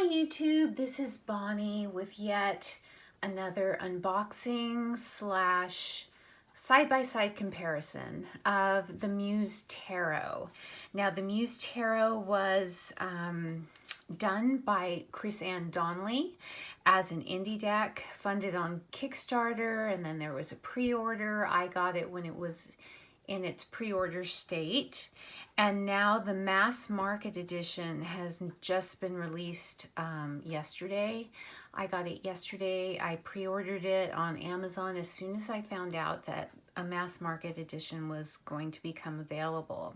YouTube, this is Bonnie with yet another unboxing slash side-by-side comparison of the Muse Tarot. Now the Muse Tarot was done by Chris-Anne Donnelly as an indie deck, funded on Kickstarter, and then there was a pre-order. I got it when it was in its pre-order state, and now the mass market edition has just been released yesterday. I got it yesterday. I pre-ordered it on Amazon as soon as I found out that a mass market edition was going to become available.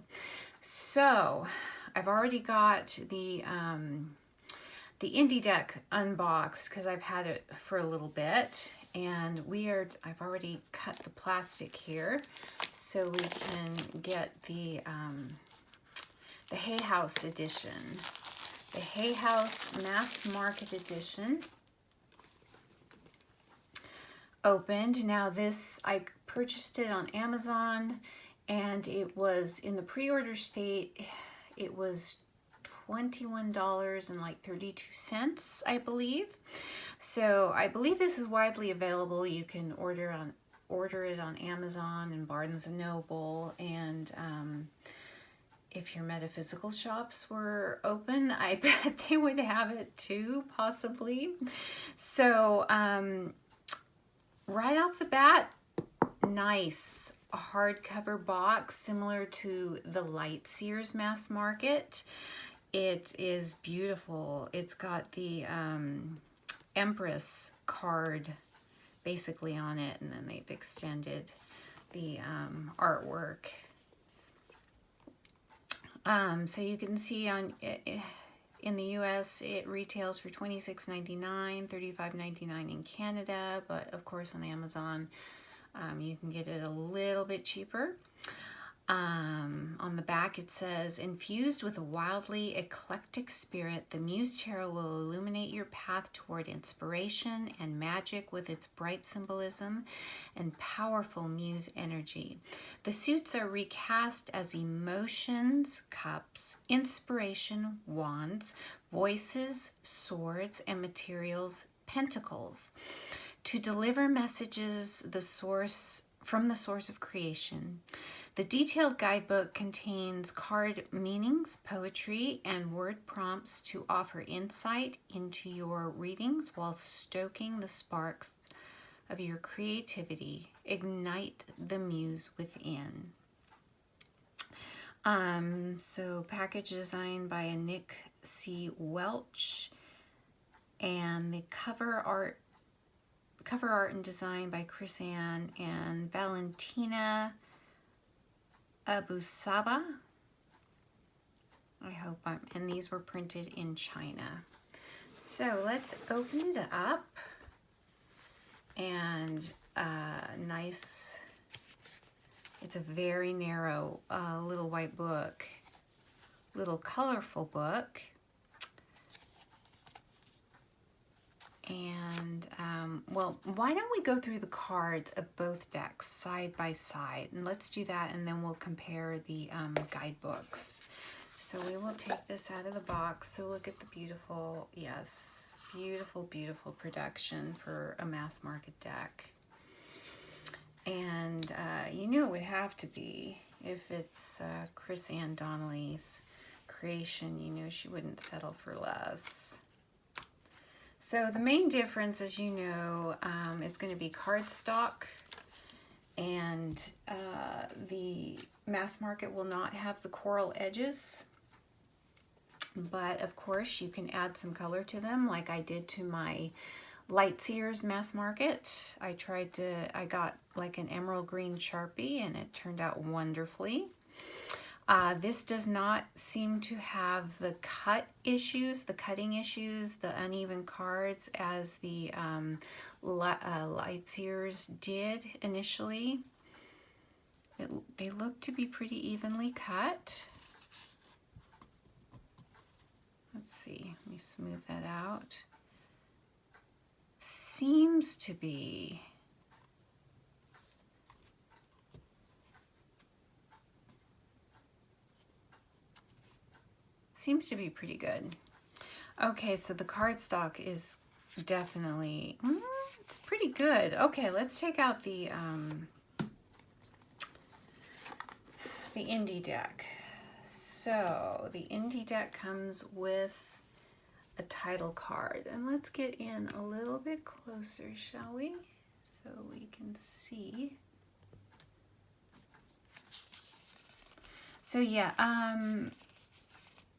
So I've already got the indie deck unboxed because I've had it for a little bit, and I've already cut the plastic here so we can get the Hay House edition, the Hay House mass market edition opened. Now this, I purchased it on Amazon, and it was in the pre-order state. It was $21.32, I believe. So I believe this is widely available. You can order it on Amazon and Barnes & Noble, and if your metaphysical shops were open, I bet they would have it too, possibly. So right off the bat, nice hardcover box similar to the Lightseers mass market. It is beautiful. It's got the Empress card basically on it, and then they've extended the artwork. So you can see in the US it retails for $26.99, $35.99 in Canada, but of course on Amazon you can get it a little bit cheaper. On the back it says, infused with a wildly eclectic spirit, the Muse Tarot will illuminate your path toward inspiration and magic with its bright symbolism and powerful muse energy. The suits are recast as emotions, cups, inspiration, wands, voices, swords, and materials, pentacles, to deliver messages from the source of creation. The detailed guidebook contains card meanings, poetry, and word prompts to offer insight into your readings while stoking the sparks of your creativity. Ignite the muse within. So package designed by Nick C. Welch, and the cover art and design by Chris-Anne and Valentina Abusaba. And these were printed in China. So let's open it up, and nice, it's a very narrow little white book, little colorful book. And well, why don't we go through the cards of both decks side by side, and let's do that, and then we'll compare the guidebooks. So we will take this out of the box. So look at the beautiful, yes, beautiful, beautiful production for a mass market deck. And you knew it would have to be, if it's Chris-Anne Donnelly's creation, you know she wouldn't settle for less. So the main difference, as you know, it's going to be cardstock, and the mass market will not have the coral edges, but of course you can add some color to them like I did to my Lightseers mass market. I got like an emerald green Sharpie, and it turned out wonderfully. This does not seem to have the cutting issues, the uneven cards as the Lightseers did initially. They look to be pretty evenly cut. Let's see, let me smooth that out. Seems to be. Seems to be pretty good. Okay, so the cardstock is definitely, it's pretty good. Okay, let's take out the indie deck. So the indie deck comes with a title card, and let's get in a little bit closer, shall we? So we can see. So yeah,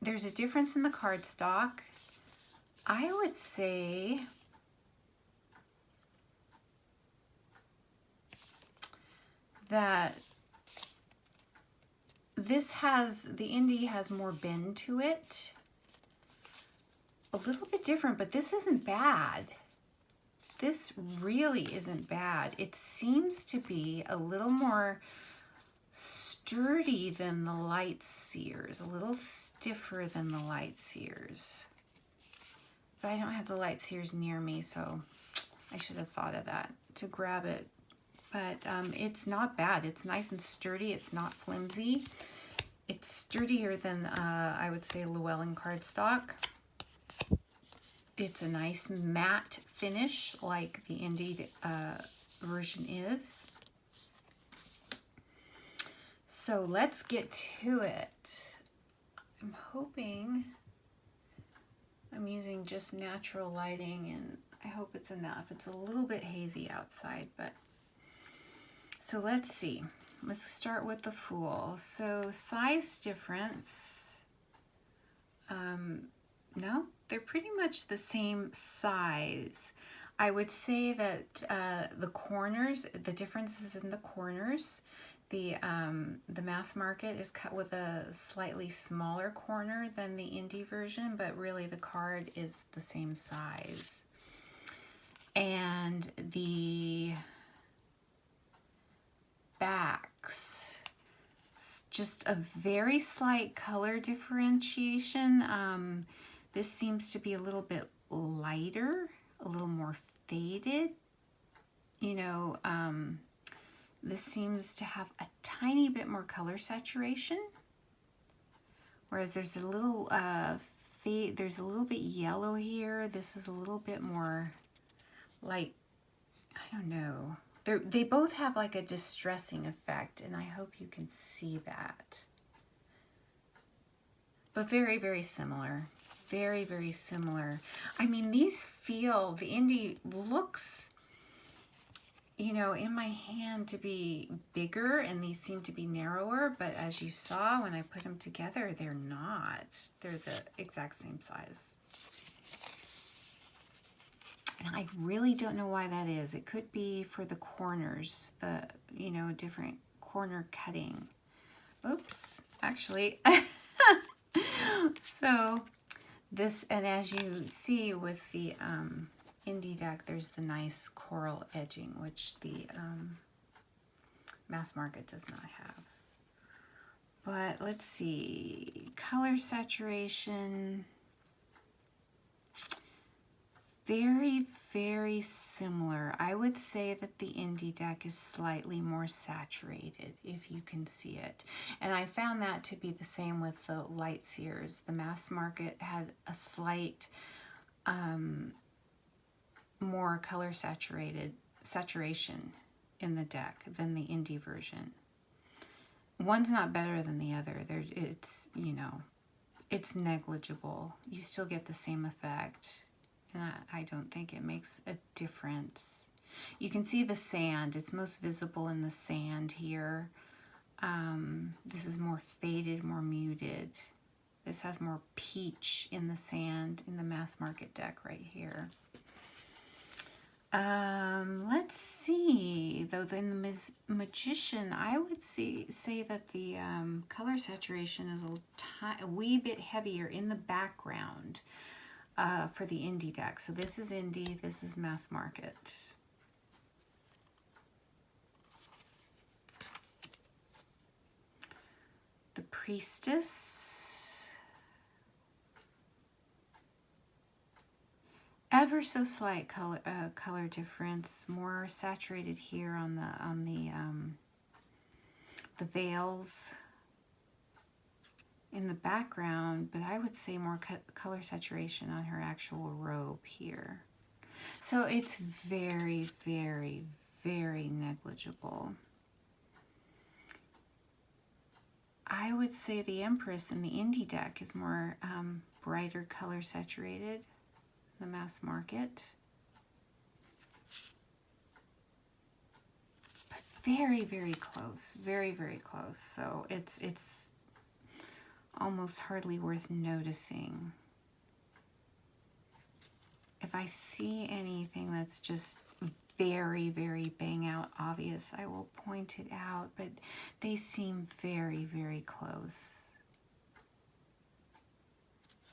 there's a difference in the cardstock. I would say that the indie has more bend to it. A little bit different, but this isn't bad. This really isn't bad. It seems to be a little more sturdy than the Light Seers, a little stiffer than the Light Seers. But I don't have the Light Seers near me, so I should have thought of that to grab it. But it's not bad. It's nice and sturdy. It's not flimsy. It's sturdier than, I would say, Llewellyn cardstock. It's a nice matte finish like the indie version is. So let's get to it. I'm hoping I'm using just natural lighting, and I hope it's enough. It's a little bit hazy outside, but so let's see. Let's start with the Fool. So size difference. No, they're pretty much the same size. I would say that the corners, the differences in the corners. The mass market is cut with a slightly smaller corner than the indie version, but really the card is the same size. And the backs, just a very slight color differentiation. This seems to be a little bit lighter, a little more faded. You know, this seems to have a tiny bit more color saturation, whereas there's a little fade. There's a little bit yellow here. This is a little bit more like, I don't know. They both have like a distressing effect, and I hope you can see that. But very, very similar. Very, very similar. I mean, these feel, the indie looks, you know, in my hand to be bigger, and these seem to be narrower, but as you saw when I put them together, they're not. They're the exact same size. And I really don't know why that is. It could be for the corners, the, you know, different corner cutting. Oops, actually. So this, and as you see with the indie deck, there's the nice coral edging, which the mass market does not have. But let's see, color saturation, very, very similar. I would say that the indie deck is slightly more saturated, if you can see it. And I found that to be the same with the Light Seers. The mass market had a slight more color saturation in the deck than the indie version. One's not better than the other. It's, you know, it's negligible. You still get the same effect. And I don't think it makes a difference. You can see the sand. It's most visible in the sand here. This is more faded, more muted. This has more peach in the sand in the mass market deck right here. Let's see. Though in the Magician, I would say that the color saturation is a wee bit heavier in the background. For the indie deck. So this is indie, this is mass market. The Priestess. Ever so slight color difference, more saturated here on the veils. in the background, but I would say more color saturation on her actual robe here. So it's very, very, very negligible. I would say the Empress in the indie deck is more brighter color saturated, the mass market. But very, very close, very, very close. So it's almost hardly worth noticing. If I see anything that's just very, very bang out obvious, I will point it out, but they seem very, very close.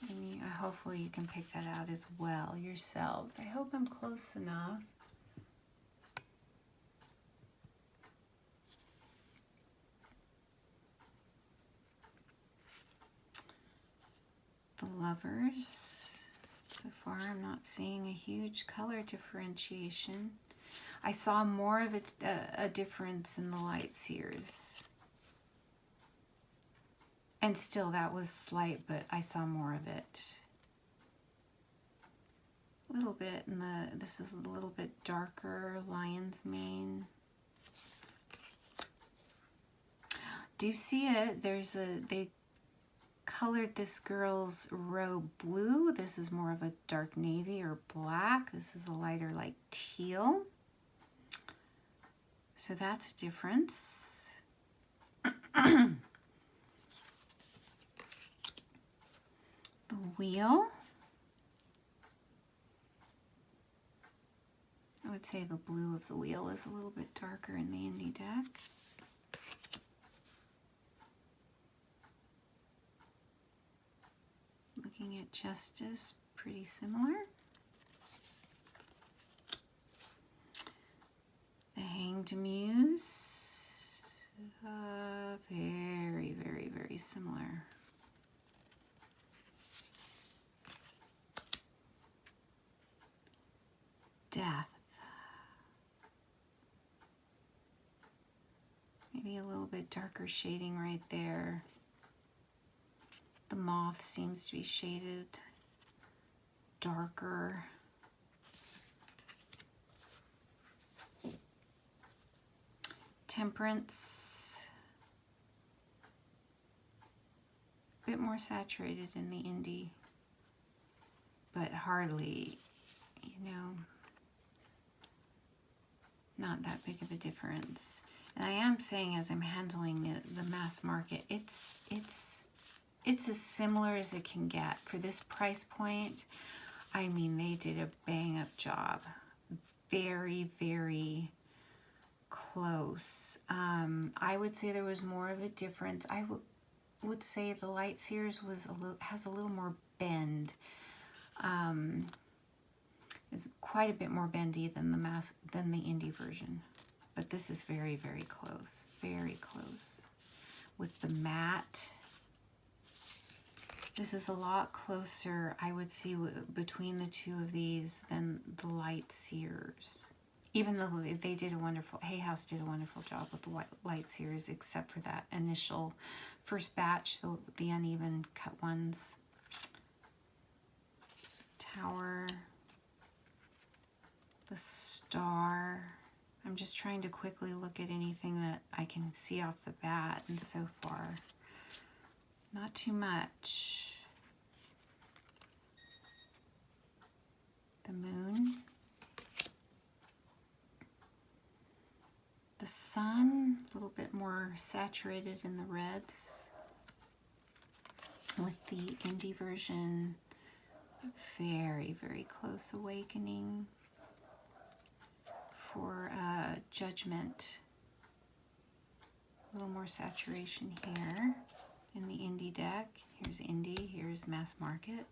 And hopefully you can pick that out as well yourselves. I hope I'm close enough. The Lovers. So far, I'm not seeing a huge color differentiation. I saw more of a difference in the Light Seers. And still, that was slight, but I saw more of it. A little bit, this is a little bit darker, Lion's Mane. Do you see it? They colored this girl's robe blue. This is more of a dark navy or black. This is a lighter like teal. So that's a difference. The Wheel. I would say the blue of the Wheel is a little bit darker in the indie deck. Looking at Justice, pretty similar. The Hanged Muse, very, very, very similar. Death. Maybe a little bit darker shading right there. The Moth seems to be shaded darker. Temperance. A bit more saturated in the indie, but hardly, you know, not that big of a difference. And I am saying, as I'm handling the mass market, it's as similar as it can get for this price point. I mean, they did a bang up job. Very, very close. I would say there was more of a difference. I would say the Light Seers has a little more bend. Is quite a bit more bendy than the indie version. But this is very, very close. Very close. With the matte, this is a lot closer, I would see, between the two of these than the Light Seers. Even though they did a wonderful, Hay House did a wonderful job with the Light Seers, except for that initial first batch, the uneven cut ones. Tower. The Star. I'm just trying to quickly look at anything that I can see off the bat, and so far, not too much. The Moon. The Sun, a little bit more saturated in the reds. With the indie version, very, very close Awakening. For Judgment, a little more saturation here in the indie deck. Here's indie, here's mass market.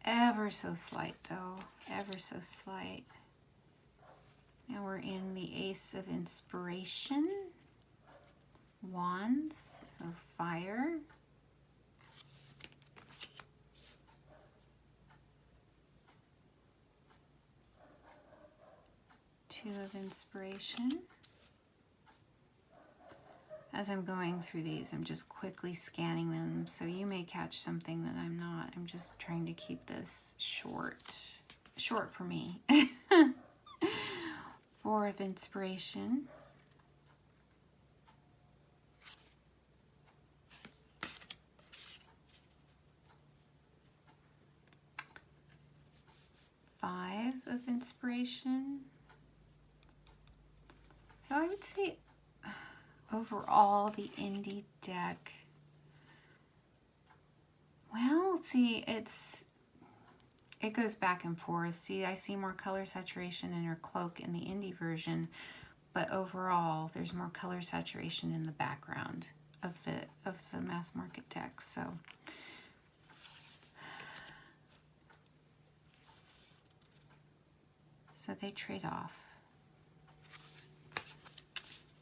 Ever so slight though, ever so slight. Now we're in the Ace of Inspiration, Wands of Fire. Two of Inspiration. As I'm going through these, I'm just quickly scanning them, so you may catch something that I'm not. I'm just trying to keep this short for me. 4 of inspiration. Five of inspiration. So I would say overall the indie deck, well, see, it goes back and forth. See, I see more color saturation in her cloak in the indie version, but overall there's more color saturation in the background of the mass market deck. So they trade off.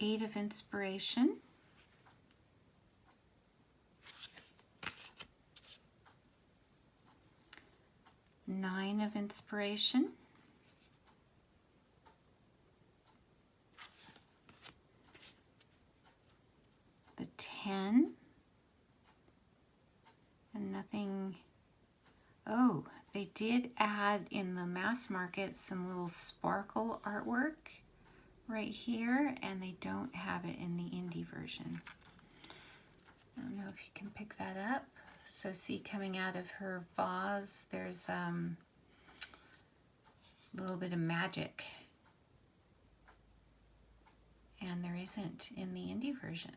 8 of inspiration. Nine of inspiration. The 10. And nothing. Oh, they did add in the mass market some little sparkle artwork right here, and they don't have it in the indie version. I don't know if you can pick that up. So see, coming out of her vase, there's a little bit of magic, and there isn't in the indie version.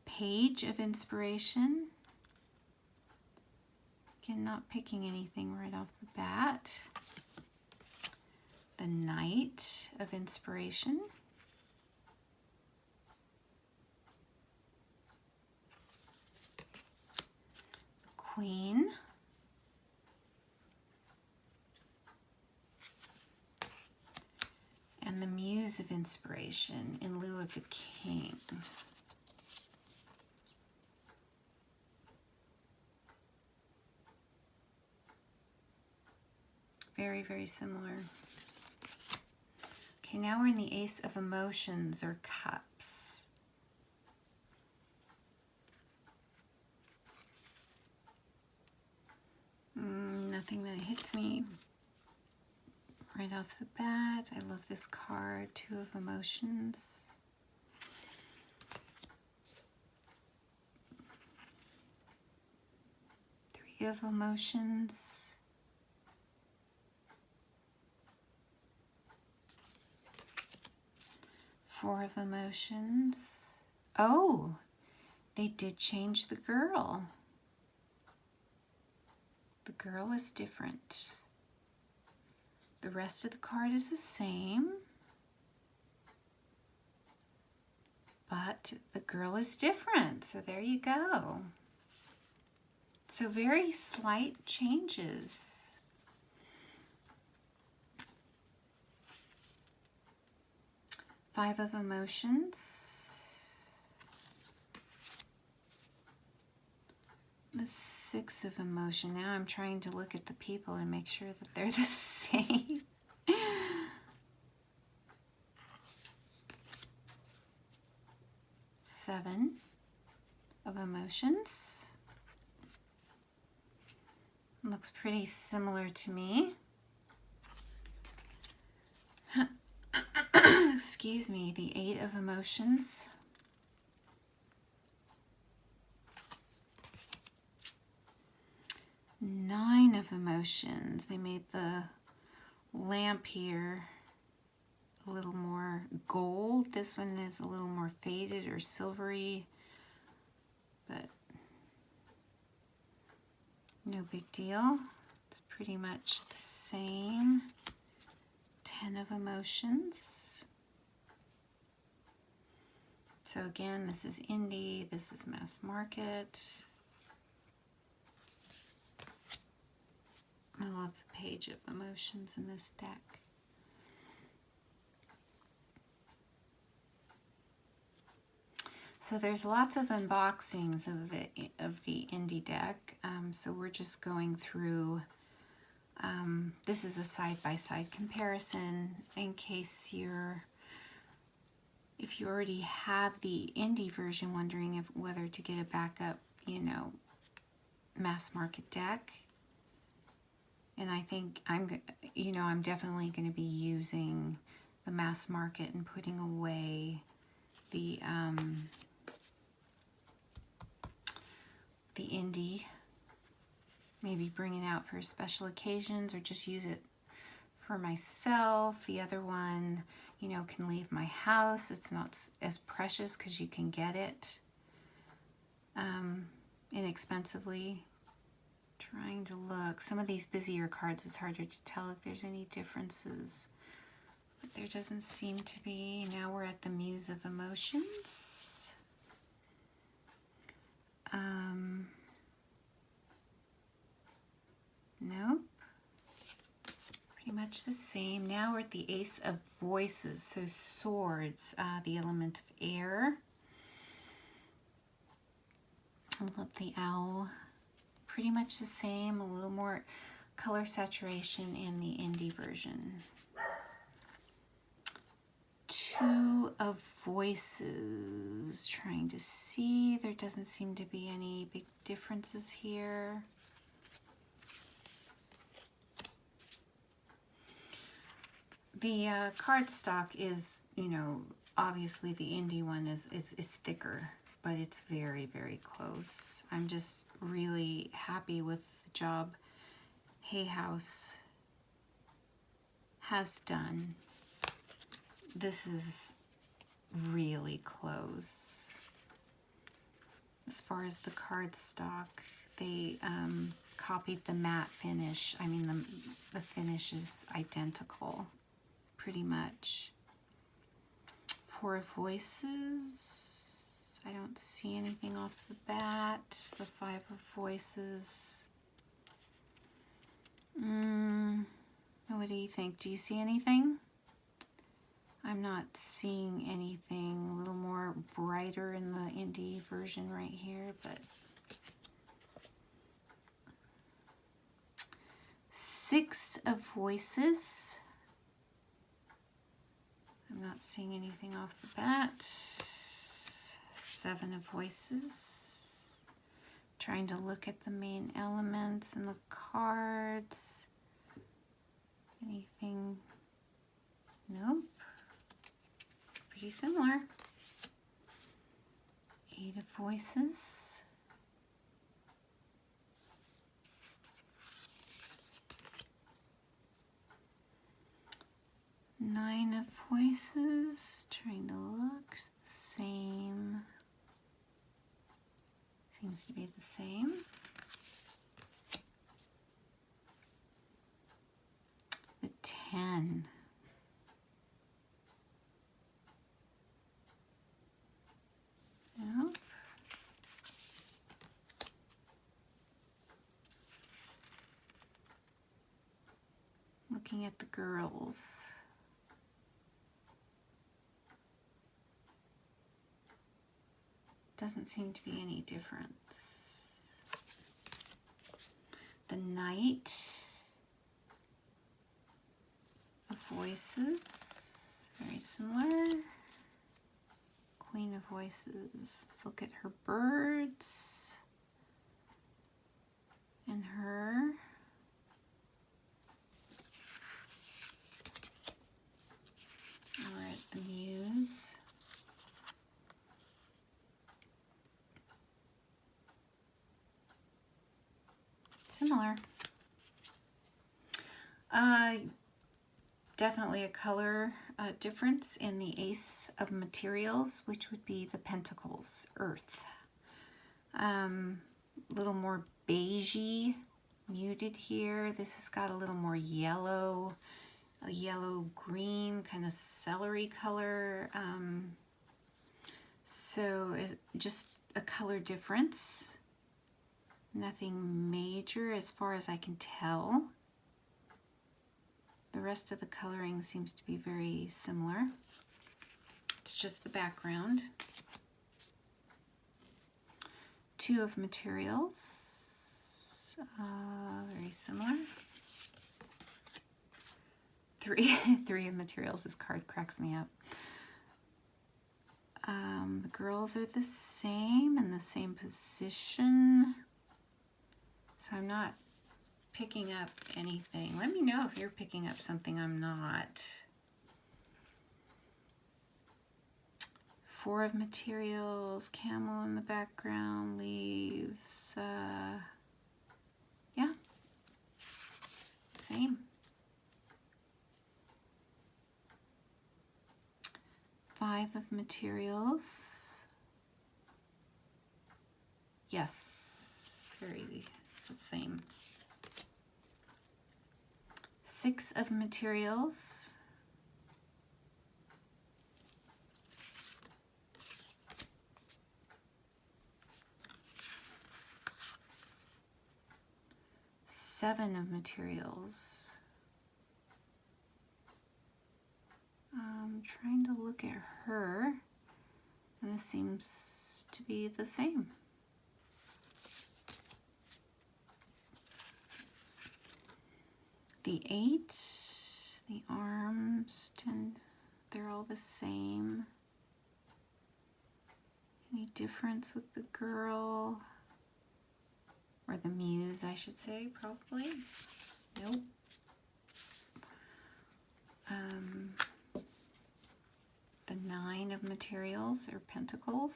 Page of inspiration. Again, not picking anything right off the bat. The Knight of inspiration. The Queen. And the Muse of inspiration in lieu of the King. Very, very similar. Okay, now we're in the Ace of Emotions or Cups. Nothing that hits me right off the bat. I love this card, 2 of Emotions. Three of Emotions. 4 of Emotions. Oh, they did change the girl. The girl is different. The rest of the card is the same, but the girl is different. So there you go. So very slight changes. Five of Emotions. The 6 of Emotion. Now I'm trying to look at the people and make sure that they're the same. 7 of Emotions. Looks pretty similar to me. Excuse me, the 8 of Emotions. Nine of Emotions. They made the lamp here a little more gold. This one is a little more faded or silvery, but no big deal. It's pretty much the same. 10 of Emotions. So again, this is indie, this is mass market. I love the Page of Emotions in this deck. So there's lots of unboxings of the indie deck. So we're just going through This is a side-by-side comparison in case if you already have the indie version, wondering whether to get a backup, mass market deck. And I think I'm definitely going to be using the mass market and putting away the indie. Maybe bring it out for special occasions or just use it for myself. The other one, can leave my house. It's not as precious because you can get it inexpensively. Trying to look. Some of these busier cards, it's harder to tell if there's any differences. But there doesn't seem to be. Now we're at the Muse of Emotions. Nope. Pretty much the same. Now we're at the Ace of Voices. So swords, the element of air. I love the owl. Pretty much the same, a little more color saturation in the indie version. Two of Voices. Trying to see. There doesn't seem to be any big differences here. The cardstock is, obviously the indie one is thicker, but it's very, very close. I'm just really happy with the job Hay House has done. This is really close. As far as the cardstock, they copied the matte finish. I mean, the finish is identical, pretty much. Four of Voices. I don't see anything off the bat. The Five of Voices. What do you think? Do you see anything? I'm not seeing anything. A little more brighter in the indie version right here, but Six of Voices. I'm not seeing anything off the bat. Seven of Voices. Trying to look at the main elements and the cards. Anything? Nope. Pretty similar. Eight of Voices. Nine of Voices. Trying to look. The same. Seems to be the same. The 10. Nope. Looking at the girls. Doesn't seem to be any difference. The Knight of Voices, very similar. Queen of Voices. Let's look at her birds and her. We're at the Muse. Similar. Definitely a color difference in the Ace of Materials, which would be the Pentacles, Earth. Little more beigey, muted here. This has got a little more yellow, a yellow-green kind of celery color. So just a color difference. Nothing major as far as I can tell. The rest of the coloring seems to be very similar. It's just the background. Two of Materials, very similar. Three of materials. This card cracks me up. The girls are the same in the same position. So I'm not picking up anything. Let me know if you're picking up something I'm not. Four of materials, camel in the background, leaves. Yeah, same. Five of materials. Yes, it's the same. Six of materials. Seven of materials. I'm trying to look at her, and this seems to be the same. The eight, the arms, they're all the same. Any difference with the girl? Or the muse, I should say, probably. Nope. The nine of materials or pentacles.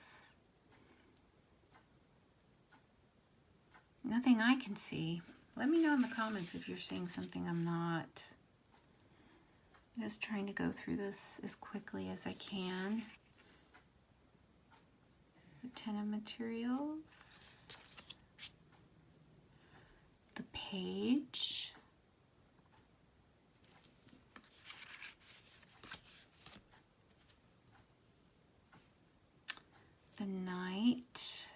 Nothing I can see. Let me know in the comments if you're seeing something I'm not. I'm just trying to go through this as quickly as I can. The 10 of materials. The page. The knight.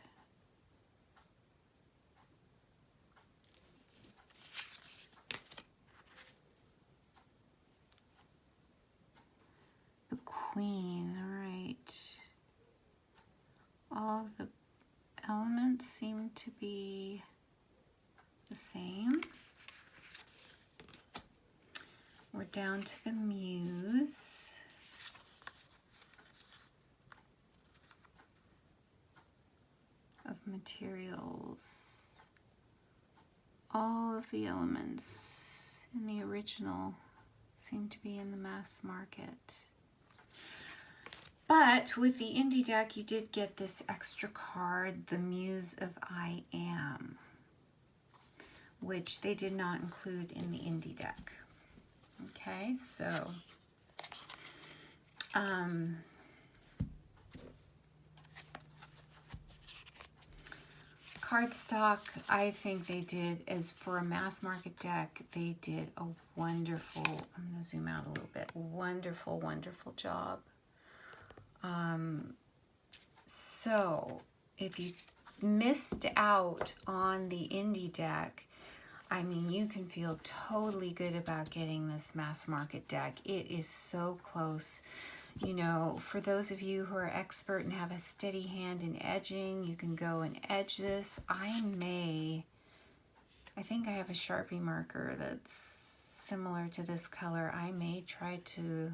The queen, all right. All of the elements seem to be the same. We're down to the muse. Of materials. All of the elements in the original seem to be in the mass market. But with the indie deck, you did get this extra card, the Muse of I Am, which they did not include in the indie deck. Okay, so cardstock, I think they did, as for a mass market deck, they did a wonderful, I'm going to zoom out a little bit, wonderful, wonderful job. So if you missed out on the indie deck, I mean, you can feel totally good about getting this mass market deck. It is so close. You know, for those of you who are expert and have a steady hand in edging, you can go and edge this. I think I have a Sharpie marker that's similar to this color. I may try to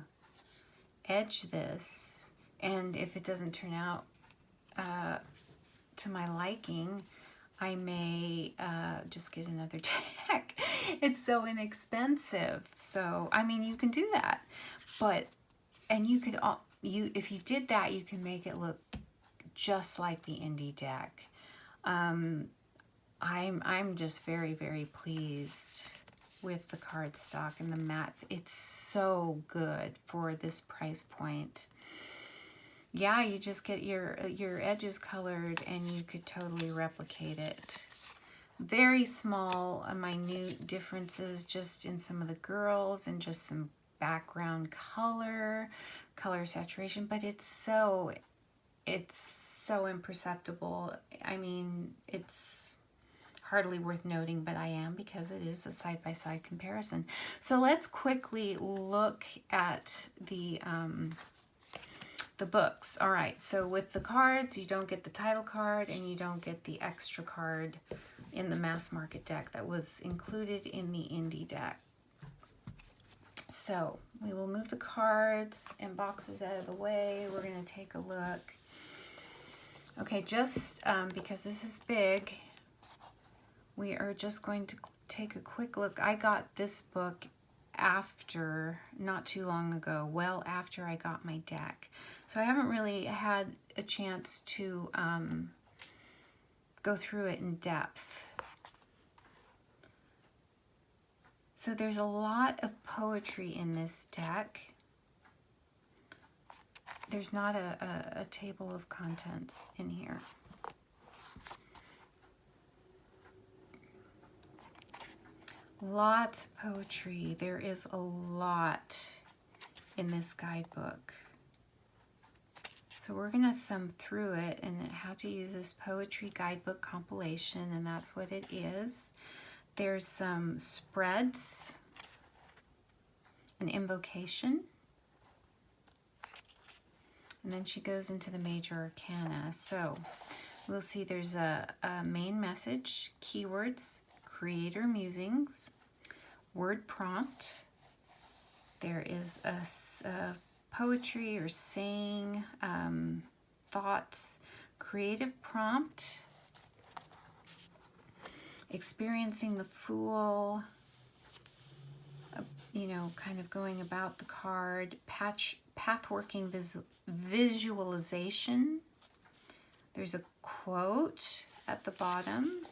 edge this, and if it doesn't turn out to my liking, I may just get another deck. It's so inexpensive. So, I mean, you can do that, but and you could, if you did that, you can make it look just like the indie deck. I'm just very, very pleased with the cardstock and the matte. It's so good for this price point. Yeah, you just get your edges colored and you could totally replicate it. Very small, minute differences just in some of the girls and just some background color saturation, but it's so imperceptible. I mean, it's hardly worth noting, but I am, because it is a side-by-side comparison. So let's quickly look at the books. All right, so with the cards, you don't get the title card and you don't get the extra card in the mass market deck that was included in the indie deck. So we will move the cards and boxes out of the way. We're going to take a look. Okay, just because this is big, we are just going to take a quick look. I got this book after, not too long ago, well after I got my deck. So I haven't really had a chance to go through it in depth. So there's a lot of poetry in this deck. There's not a table of contents in here. Lots of poetry. There is a lot in this guidebook. So we're going to thumb through it and how to use this poetry guidebook compilation, and that's what it is. There's some spreads, an invocation, and then she goes into the major arcana. So we'll see there's a main message, keywords, creator musings, word prompt. There is a poetry or saying, thoughts, creative prompt, experiencing the Fool, you know, kind of going about the card, pathworking visualization. There's a quote at the bottom.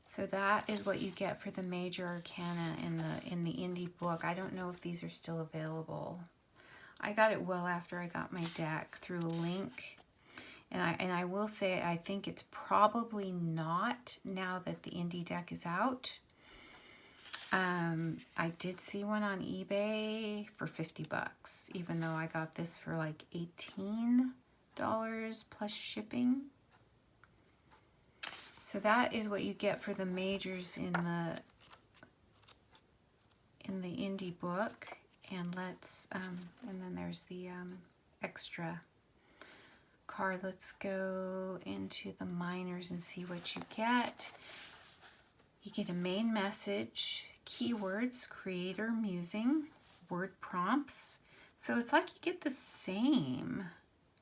So that is what you get for the major arcana in the indie book. I don't know if these are still available. I got it well after I got my deck through a link. And I will say I think it's probably not now that the indie deck is out. I did see one on eBay for 50 bucks, even though I got this for like $18 plus shipping. So that is what you get for the majors in the indie book. And let's and then there's the extra card. Let's go into the minors and see what you get. You get a main message, keywords, creator musing, word prompts. So it's like you get the same.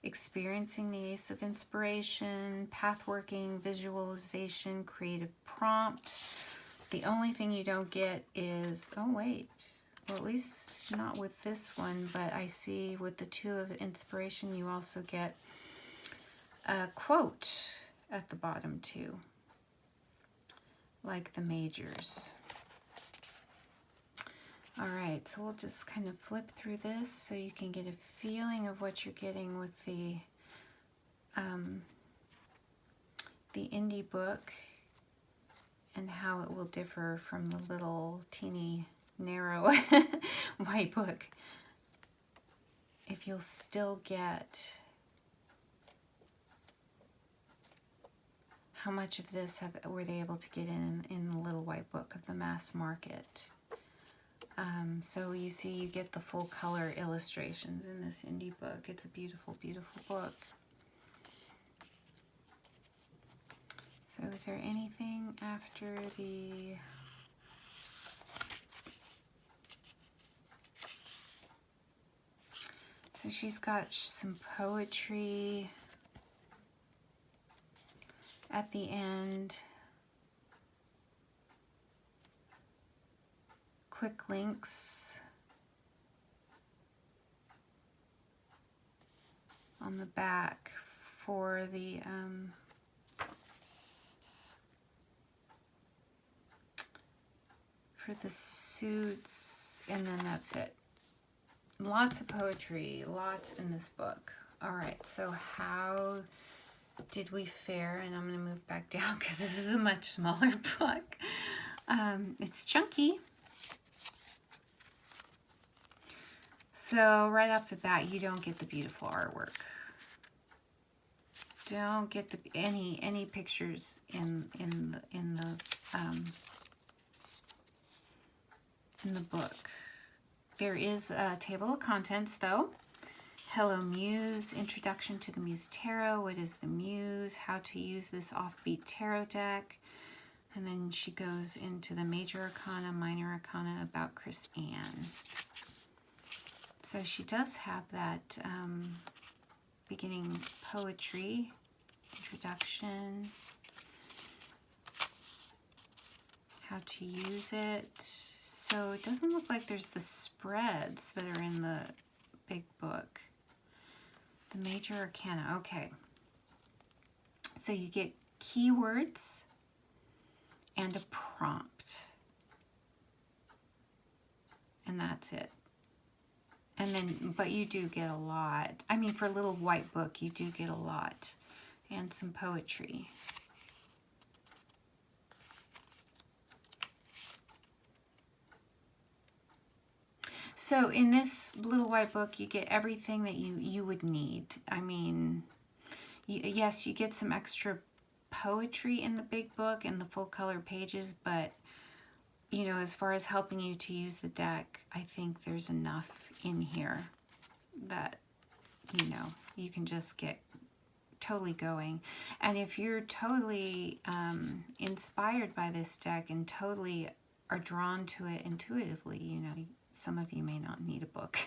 Experiencing the Ace of Inspiration, pathworking, visualization, creative prompt. The only thing you don't get is, oh wait, well at least not with this one, but I see with the Two of Inspiration you also get a quote at the bottom too, like the majors. All right, so we'll just kind of flip through this so you can get a feeling of what you're getting with the indie book and how it will differ from the little teeny narrow white book. If you'll still get how much of this were they able to get in the little white book of the mass market. So you see you get the full color illustrations in this indie book. It's a beautiful, beautiful book. So is there anything after the... So she's got some poetry at the end. Quick links on the back for the suits, and then that's it. Lots of poetry, lots in this book. All right, so how did we fare? And I'm going to move back down because this is a much smaller book. It's chunky. So right off the bat, you don't get the beautiful artwork. Don't get any pictures in the book. There is a table of contents though. Hello Muse, introduction to the Muse Tarot. What is the Muse? How to use this offbeat tarot deck. And then she goes into the major arcana, minor arcana about Chris-Anne. So she does have that beginning poetry, introduction, how to use it. So it doesn't look like there's the spreads that are in the big book. The major arcana, okay. So you get keywords and a prompt. And that's it. And then, but you do get a lot. I mean, for a little white book, you do get a lot. And some poetry. So in this little white book, you get everything that you would need. I mean, yes, you get some extra poetry in the big book and the full color pages, but you know, as far as helping you to use the deck, I think there's enough in here that, you know, you can just get totally going. And if you're totally inspired by this deck and totally are drawn to it intuitively, you know, some of you may not need a book.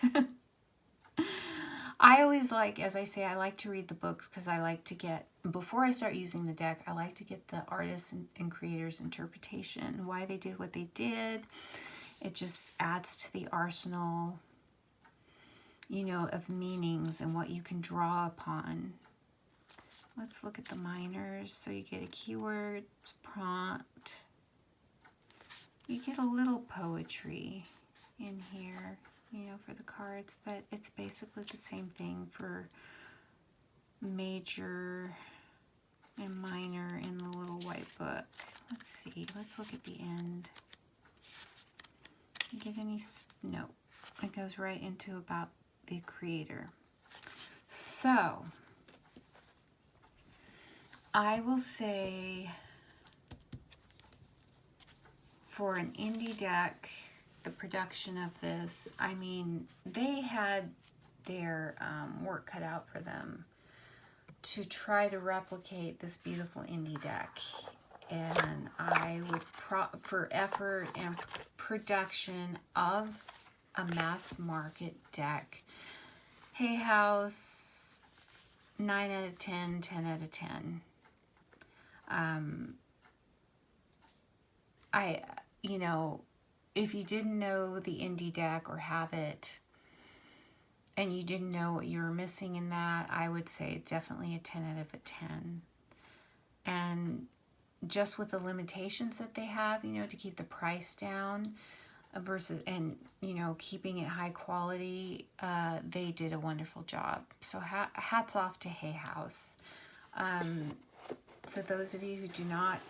I always like, as I say, I like to read the books because I like to get, before I start using the deck, I like to get the artist's and creator's interpretation, why they did what they did. It just adds to the arsenal, you know, of meanings and what you can draw upon. Let's look at the minors. So you get a keyword, prompt. You get a little poetry in here, you know, for the cards, but it's basically the same thing for major and minor in the little white book. Let's see, let's look at the end. You get any, no, it goes right into about the creator. So I will say for an indie deck, the production of this, I mean, they had their work cut out for them to try to replicate this beautiful indie deck. And I would, for effort and production of a mass market deck, Hay House, 9 out of 10, 10 out of 10. You know, if you didn't know the indie deck or have it, and you didn't know what you were missing in that, I would say definitely a 10 out of a 10. And just with the limitations that they have, you know, to keep the price down versus, and, you know, keeping it high quality, they did a wonderful job. So hats off to Hay House. So those of you who do not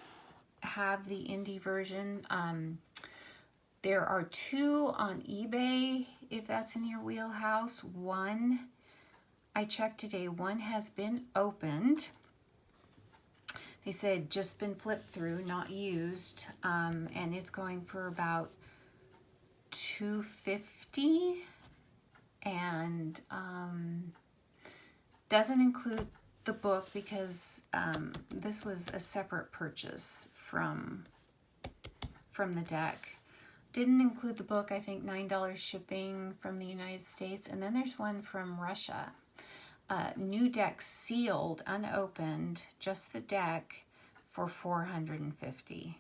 have the indie version, there are 2 on eBay, if that's in your wheelhouse. One, I checked today, one has been opened. They said just been flipped through, not used, and it's going for about $250, and doesn't include the book because this was a separate purchase from the deck. Didn't include the book, I think $9 shipping from the United States. And then there's one from Russia. New deck sealed, unopened, just the deck for $450.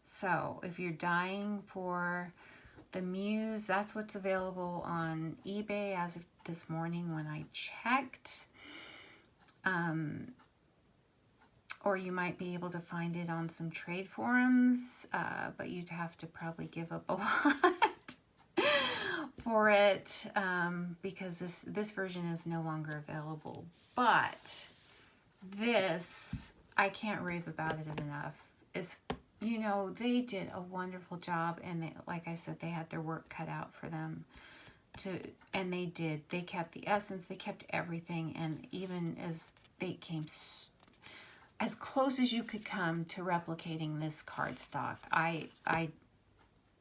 So if you're dying for the Muse, that's what's available on eBay as of this morning when I checked. Or you might be able to find it on some trade forums, but you'd have to probably give up a lot for it because this version is no longer available. But this, I can't rave about it enough. Is, you know, they did a wonderful job, and they, like I said, they had their work cut out for them and they did. They kept the essence, they kept everything, and even as they came as close as you could come to replicating this cardstock.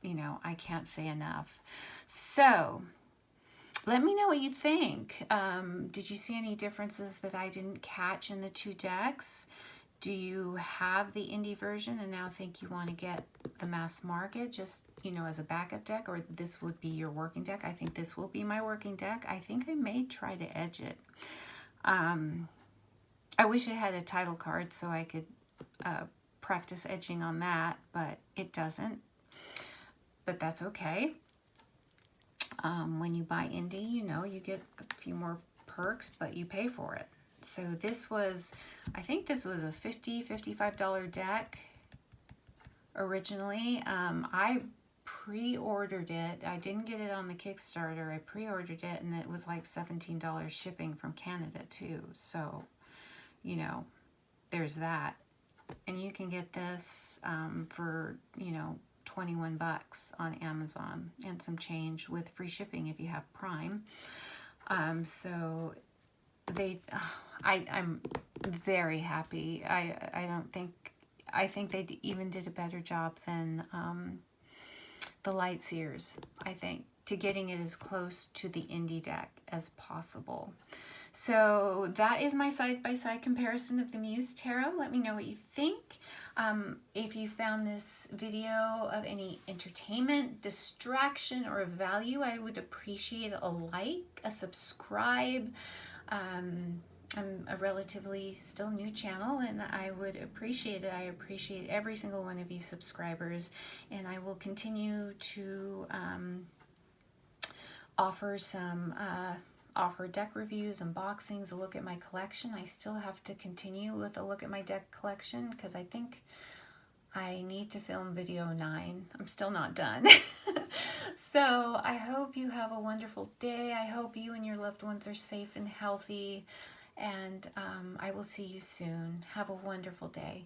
You know, I can't say enough. So let me know what you think. Did you see any differences that I didn't catch in the 2 decks? Do you have the indie version and now think you want to get the mass market just, you know, as a backup deck, or this would be your working deck? I think this will be my working deck. I think I may try to edge it. I wish it had a title card so I could practice edging on that, but it doesn't. But that's okay. When you buy indie, you know, you get a few more perks, but you pay for it. So this was, I think this was a $55 deck originally. I pre-ordered it. I didn't get it on the Kickstarter. I pre-ordered it, and it was like $17 shipping from Canada too. So, you know, there's that. And you can get this for, you know, 21 bucks on Amazon and some change with free shipping if you have Prime. So they, I'm very happy. I think they even did a better job than the Lightseers, I think, to getting it as close to the indie deck as possible. So that is my side-by-side comparison of the Muse Tarot. Let me know what you think. If you found this video of any entertainment, distraction, or value, I would appreciate a like, a subscribe. I'm a relatively still new channel, and I would appreciate it. I appreciate every single one of you subscribers, and I will continue to offer deck reviews, unboxings, a look at my collection. I still have to continue with a look at my deck collection because I think I need to film video 9. I'm still not done. So I hope you have a wonderful day. I hope you and your loved ones are safe and healthy, and I will see you soon. Have a wonderful day.